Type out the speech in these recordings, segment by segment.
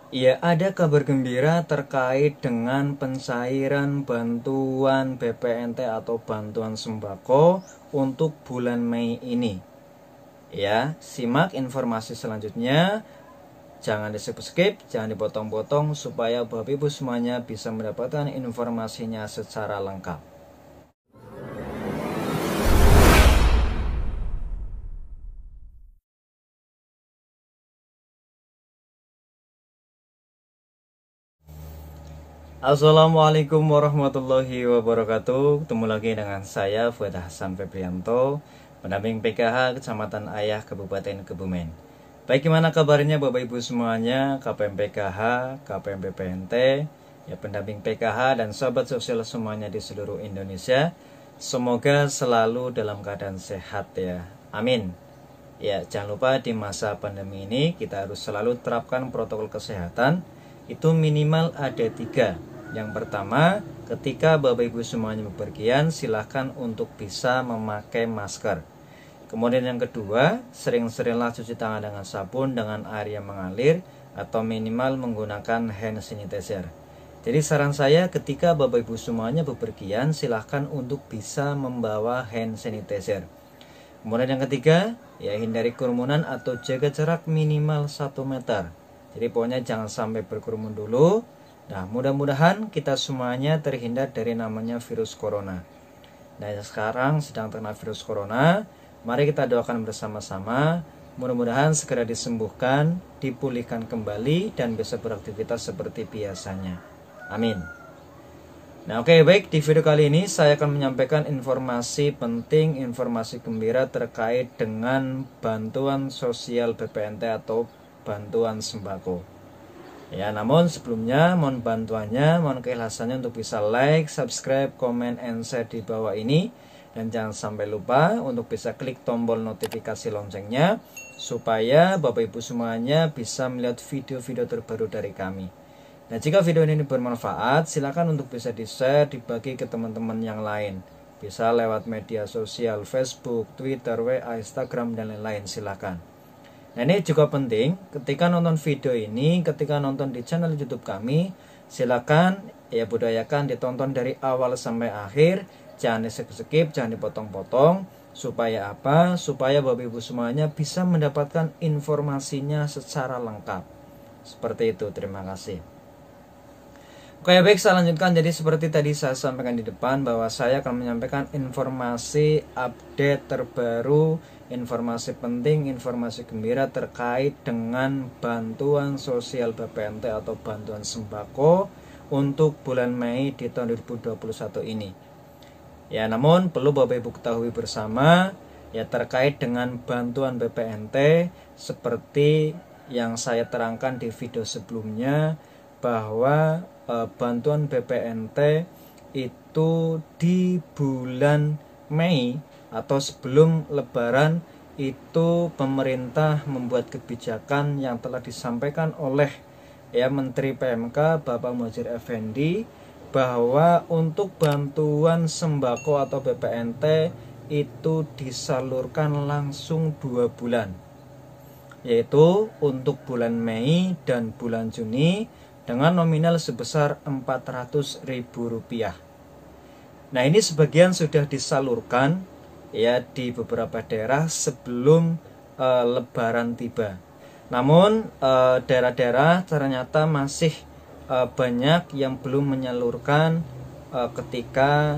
Ya, ada kabar gembira terkait dengan pencairan bantuan BPNT atau bantuan sembako untuk bulan Mei ini. Ya, simak informasi selanjutnya. Jangan di-skip, jangan dipotong-potong supaya Bapak Ibu semuanya bisa mendapatkan informasinya secara lengkap. Assalamualaikum warahmatullahi wabarakatuh. Ketemu lagi dengan saya Fuad Hasan Febrianto, pendamping PKH Kecamatan Ayah Kabupaten Kebumen. Baik, gimana kabarnya Bapak Ibu semuanya, KPM PKH, KPM BPNT, ya pendamping PKH dan sahabat sosial semuanya di seluruh Indonesia. Semoga selalu dalam keadaan sehat ya. Amin. Ya, jangan lupa di masa pandemi ini kita harus selalu terapkan protokol kesehatan. Itu minimal ada 3. Yang pertama, ketika Bapak Ibu semuanya bepergian, silahkan untuk bisa memakai masker. Kemudian yang kedua, sering-seringlah cuci tangan dengan sabun dengan air yang mengalir atau minimal menggunakan hand sanitizer. Jadi saran saya ketika Bapak Ibu semuanya bepergian, silahkan untuk bisa membawa hand sanitizer. Kemudian yang ketiga, ya hindari kerumunan atau jaga jarak minimal 1 meter. Jadi pokoknya jangan sampai berkerumun dulu. Nah, mudah-mudahan kita semuanya terhindar dari namanya virus corona. Nah, sekarang sedang terkena virus corona. Mari kita doakan bersama-sama. Mudah-mudahan segera disembuhkan, dipulihkan kembali, dan bisa beraktivitas seperti biasanya. Amin. Nah, oke, baik, di video kali ini saya akan menyampaikan informasi penting, informasi gembira terkait dengan bantuan sosial BPNT atau bantuan sembako. Ya, namun sebelumnya mohon bantuannya, mohon keikhlasannya untuk bisa like, subscribe, comment, and share di bawah ini. Dan jangan sampai lupa untuk bisa klik tombol notifikasi loncengnya supaya Bapak Ibu semuanya bisa melihat video-video terbaru dari kami. Nah, jika video ini bermanfaat, silakan untuk bisa di-share, dibagi ke teman-teman yang lain. Bisa lewat media sosial, Facebook, Twitter, WA, Instagram, dan lain-lain, silakan. Nah, ini juga penting, ketika nonton video ini, ketika nonton di channel YouTube kami, silakan ya budayakan ditonton dari awal sampai akhir, jangan di-skip, jangan dipotong-potong, supaya apa? Supaya Bapak Ibu semuanya bisa mendapatkan informasinya secara lengkap. Seperti itu, terima kasih. Oke, baik, saya lanjutkan. Jadi seperti tadi saya sampaikan di depan bahwa saya akan menyampaikan informasi update terbaru, informasi penting, informasi gembira terkait dengan bantuan sosial BPNT atau bantuan sembako untuk bulan Mei di tahun 2021 ini. Ya, namun perlu Bapak Ibu ketahui bersama ya terkait dengan bantuan BPNT seperti yang saya terangkan di video sebelumnya bahwa bantuan BPNT itu di bulan Mei atau sebelum Lebaran itu pemerintah membuat kebijakan yang telah disampaikan oleh ya Menteri PMK Bapak Muhadjir Effendi bahwa untuk bantuan sembako atau BPNT itu disalurkan langsung 2 bulan, yaitu untuk bulan Mei dan bulan Juni dengan nominal sebesar Rp400.000. Nah, ini sebagian sudah disalurkan ya di beberapa daerah sebelum Lebaran tiba. Namun daerah-daerah ternyata masih banyak yang belum menyalurkan ketika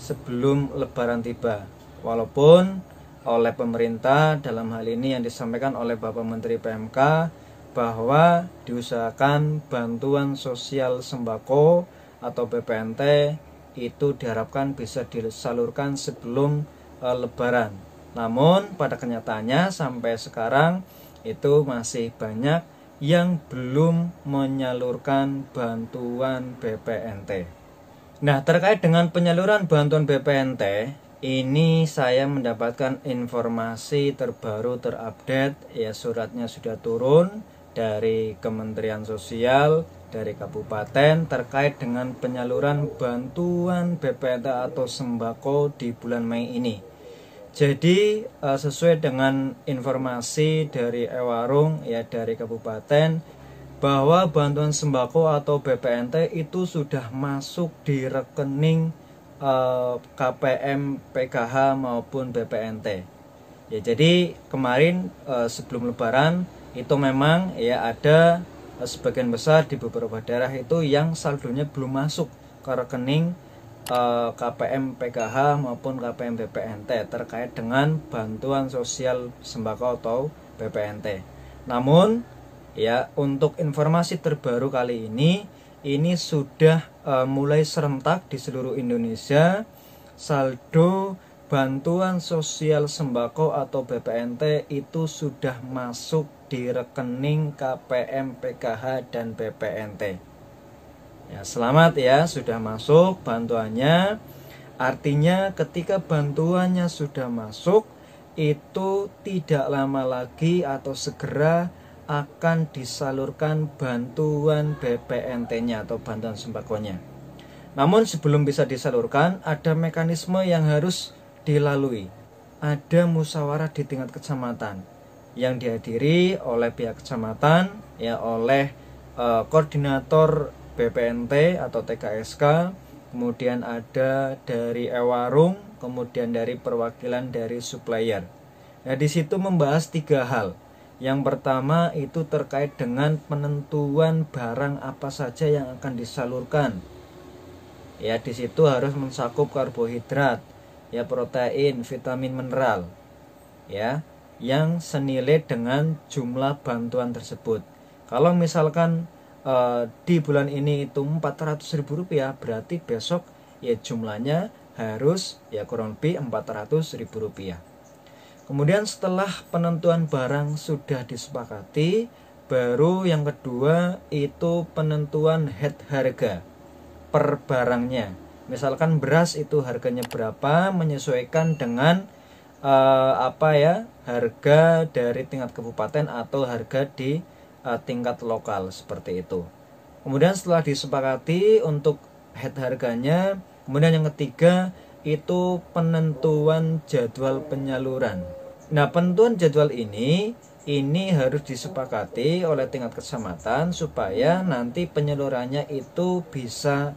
sebelum Lebaran tiba. Walaupun oleh pemerintah dalam hal ini yang disampaikan oleh Bapak Menteri PMK bahwa diusahakan bantuan sosial sembako atau BPNT itu diharapkan bisa disalurkan sebelum Lebaran. Namun pada kenyataannya sampai sekarang itu masih banyak yang belum menyalurkan bantuan BPNT. Nah, terkait dengan penyaluran bantuan BPNT, ini saya mendapatkan informasi terbaru terupdate, ya suratnya sudah turun dari Kementerian Sosial, dari Kabupaten terkait dengan penyaluran bantuan BPNT atau sembako di bulan Mei ini. Jadi sesuai dengan informasi dari Ewarung ya dari Kabupaten, bahwa bantuan sembako atau BPNT itu sudah masuk di rekening KPM, PKH maupun BPNT. Ya, jadi kemarin sebelum Lebaran itu memang ya ada sebagian besar di beberapa daerah itu yang saldonya belum masuk ke rekening KPM, PKH maupun KPM, BPNT terkait dengan bantuan sosial sembako atau BPNT. Namun ya, untuk informasi terbaru kali ini sudah mulai serentak di seluruh Indonesia. Saldo bantuan sosial sembako atau BPNT itu sudah masuk di rekening KPM, PKH dan BPNT. Ya, selamat ya, sudah masuk bantuannya. Artinya ketika bantuannya sudah masuk, itu tidak lama lagi atau segera akan disalurkan bantuan BPNT-nya atau bantuan sembakonya. Namun sebelum bisa disalurkan, ada mekanisme yang harus dilalui. Ada musyawarah di tingkat kecamatan yang dihadiri oleh pihak kecamatan, ya, oleh koordinator BPNT atau TKSK, kemudian ada dari Ewarung, kemudian dari perwakilan dari supplier. Nah, di situ membahas 3 hal. Yang pertama itu terkait dengan penentuan barang apa saja yang akan disalurkan. Ya, di situ harus mencakup karbohidrat, ya, protein, vitamin, mineral, ya, yang senilai dengan jumlah bantuan tersebut. Kalau misalkan di bulan ini itu Rp400.000, berarti besok ya jumlahnya harus ya kurang lebih Rp400.000. Kemudian setelah penentuan barang sudah disepakati, baru yang kedua itu penentuan head harga per barangnya. Misalkan beras itu harganya berapa, menyesuaikan dengan harga dari tingkat kabupaten atau harga di tingkat lokal, seperti itu. Kemudian setelah disepakati untuk head harganya, kemudian yang ketiga itu penentuan jadwal penyaluran. Nah, penentuan jadwal ini harus disepakati oleh tingkat kecamatan supaya nanti penyalurannya itu bisa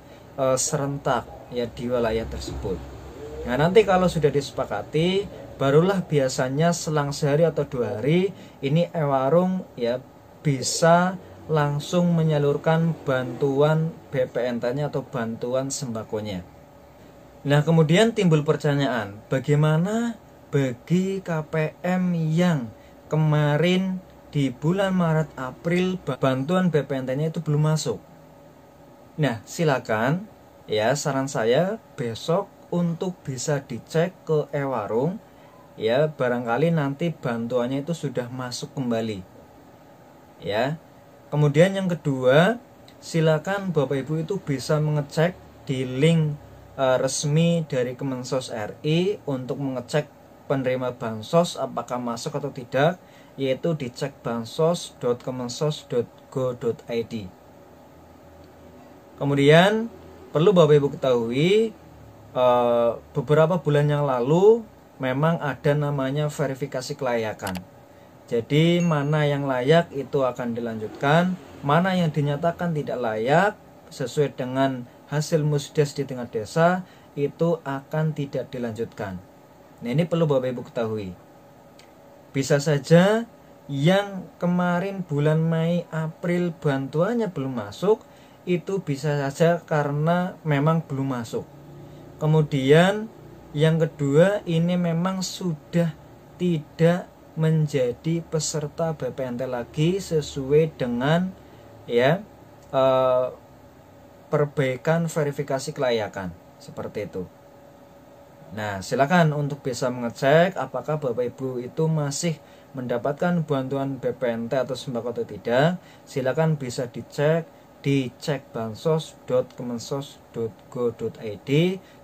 serentak ya di wilayah tersebut. Nah, nanti kalau sudah disepakati, barulah biasanya selang sehari atau 2 hari ini Ewarung ya bisa langsung menyalurkan bantuan BPNT-nya atau bantuan sembakonya. Nah, kemudian timbul pertanyaan, bagaimana bagi KPM yang kemarin di bulan Maret April bantuan BPNT-nya itu belum masuk? Nah, silakan ya, saran saya besok untuk bisa dicek ke Ewarung ya, barangkali nanti bantuannya itu sudah masuk kembali. Ya. Kemudian yang kedua, silakan Bapak Ibu itu bisa mengecek di link resmi dari Kemensos RI untuk mengecek penerima bansos apakah masuk atau tidak, yaitu dicek bansos.kemensos.go.id. Kemudian perlu Bapak Ibu ketahui, beberapa bulan yang lalu memang ada namanya verifikasi kelayakan. Jadi mana yang layak itu akan dilanjutkan, mana yang dinyatakan tidak layak sesuai dengan hasil musdes di tingkat desa itu akan tidak dilanjutkan. Nah, ini perlu Bapak Ibu ketahui. Bisa saja yang kemarin bulan Mei April bantuannya belum masuk, itu bisa saja karena memang belum masuk. Kemudian yang kedua, ini memang sudah tidak menjadi peserta BPNT lagi sesuai dengan ya perbaikan verifikasi kelayakan, seperti itu. Nah, silakan untuk bisa mengecek apakah Bapak Ibu itu masih mendapatkan bantuan BPNT atau sembako atau tidak. Silakan bisa dicek di cekbansos.kemensos.go.id.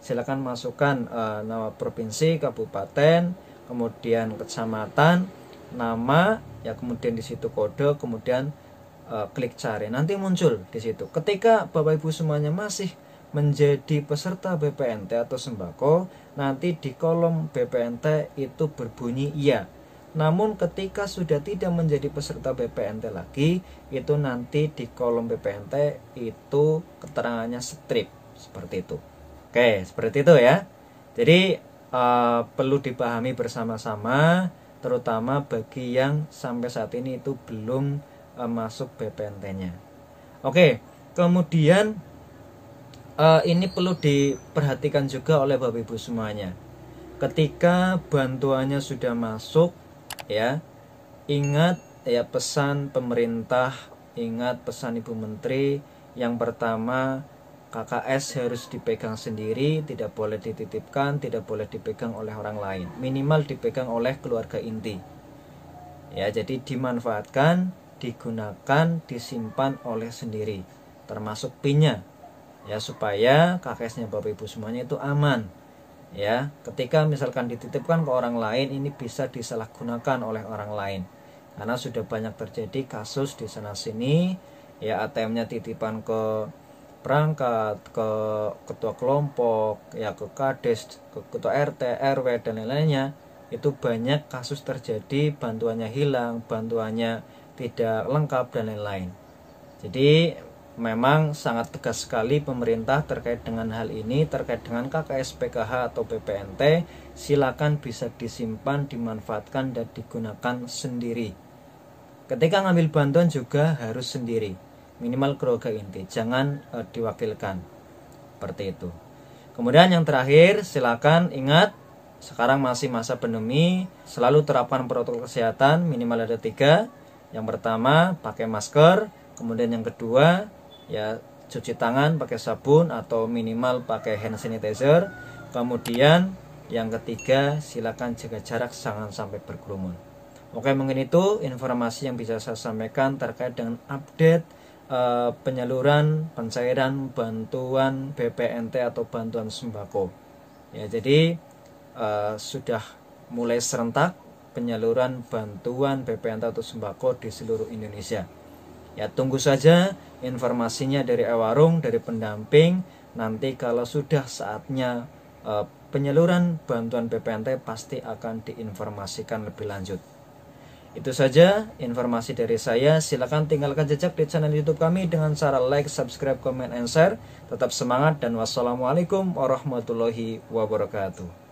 Silakan masukkan nama provinsi, kabupaten, kemudian kecamatan, nama, ya, kemudian di situ kode, kemudian klik cari, nanti muncul di situ. Ketika Bapak Ibu semuanya masih menjadi peserta BPNT atau sembako, nanti di kolom BPNT itu berbunyi iya. Namun ketika sudah tidak menjadi peserta BPNT lagi, itu nanti di kolom BPNT itu keterangannya strip seperti itu. Oke, seperti itu ya. Jadi perlu dipahami bersama-sama, terutama bagi yang sampai saat ini itu belum masuk BPNT-nya. Oke, kemudian ini perlu diperhatikan juga oleh Bapak Ibu semuanya. Ketika bantuannya sudah masuk, ya, ingat ya pesan pemerintah, ingat pesan Ibu Menteri. Yang pertama, KKS harus dipegang sendiri, tidak boleh dititipkan, tidak boleh dipegang oleh orang lain. Minimal dipegang oleh keluarga inti. Ya, jadi dimanfaatkan, digunakan, disimpan oleh sendiri, termasuk PIN-nya. Ya, supaya KKS-nya Bapak Ibu semuanya itu aman. Ya, ketika misalkan dititipkan ke orang lain, ini bisa disalahgunakan oleh orang lain. Karena sudah banyak terjadi kasus di sana sini, ya ATM-nya titipan ke perangkat, ke ketua kelompok, ya ke kades, ke ketua RT, RW dan lain-lainnya. Itu banyak kasus terjadi, bantuannya hilang, bantuannya tidak lengkap dan lain-lain. Jadi memang sangat tegas sekali pemerintah terkait dengan hal ini, terkait dengan KKS PKH atau BPNT. Silakan bisa disimpan, dimanfaatkan dan digunakan sendiri. Ketika ngambil bantuan juga harus sendiri, minimal keluarga inti, jangan diwakilkan seperti itu. Kemudian yang terakhir, silakan ingat sekarang masih masa pandemi, selalu terapkan protokol kesehatan, minimal ada 3. Yang pertama pakai masker, kemudian yang kedua ya cuci tangan pakai sabun atau minimal pakai hand sanitizer. Kemudian yang ketiga, silakan jaga jarak, jangan sampai berkerumun. Oke, mungkin itu informasi yang bisa saya sampaikan terkait dengan update penyaluran pencairan bantuan BPNT atau bantuan sembako. Ya, jadi sudah mulai serentak penyaluran bantuan BPNT atau sembako di seluruh Indonesia. Ya, tunggu saja informasinya dari Ewarung, dari pendamping. Nanti kalau sudah saatnya penyaluran bantuan BPNT pasti akan diinformasikan lebih lanjut. Itu saja informasi dari saya. Silakan tinggalkan jejak di channel YouTube kami dengan cara like, subscribe, comment, and share. Tetap semangat dan wassalamualaikum warahmatullahi wabarakatuh.